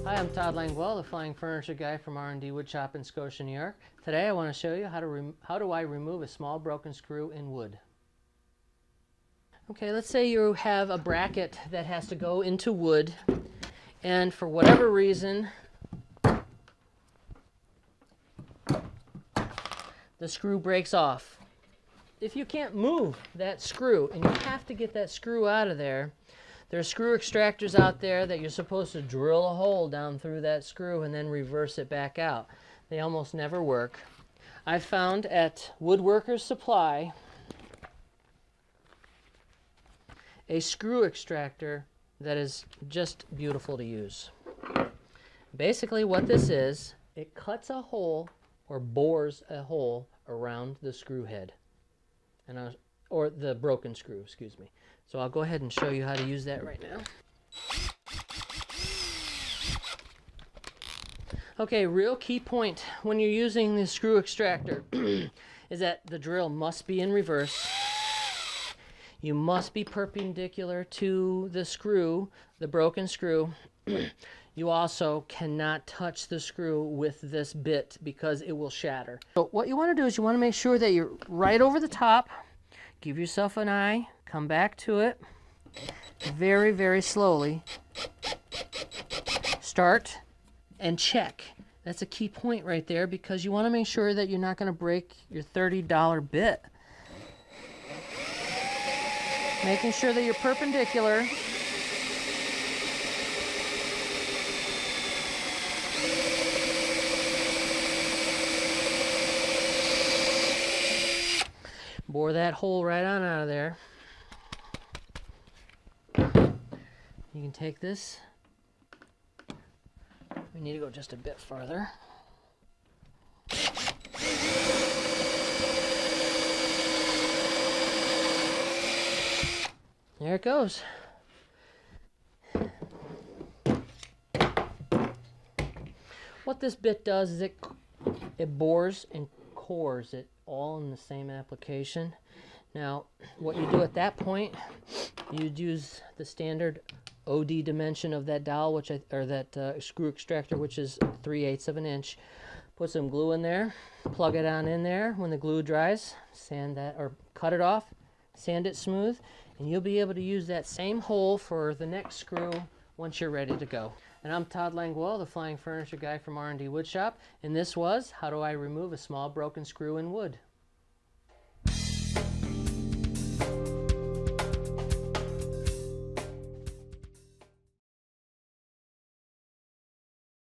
Hi, I'm Todd Langwell, the flying furniture guy from R&D Woodshop in Scotia, New York. Today I want to show you how do I remove a small broken screw in wood. Okay, let's say you have a bracket that has to go into wood, and for whatever reason the screw breaks off. If you can't move that screw and you have to get that screw out of there, there are screw extractors out there that you're supposed to drill a hole down through that screw and then reverse it back out. They almost never work. I found at Woodworker's Supply a screw extractor that is just beautiful to use. Basically what this is, it cuts a hole or bores a hole around the screw head, or the broken screw, excuse me. So I'll go ahead and show you how to use that right now. Okay, real key point when you're using the screw extractor is that the drill must be in reverse. You must be perpendicular to the screw, the broken screw. You also cannot touch the screw with this bit because it will shatter. So what you want to do is you want to make sure that you're right over the top. Give yourself an eye, come back to it very, very slowly. Start and check. That's a key point right there because you want to make sure that you're not going to break your $30 bit. Making sure that you're perpendicular. Bore that hole right on out of there. You can take this. We need to go just a bit farther. There it goes. What this bit does is it bores and cores it all in the same application. Now, what you do at that point, you'd use the standard OD dimension of that dowel, that screw extractor, which is 3/8 of an inch. Put some glue in there, plug it on in there. When the glue dries, sand that or cut it off, sand it smooth, and you'll be able to use that same hole for the next screw once you're ready to go. And I'm Todd Langwell, the flying furniture guy from R&D Woodshop, and this was How Do I Remove a Small Broken Screw in Wood.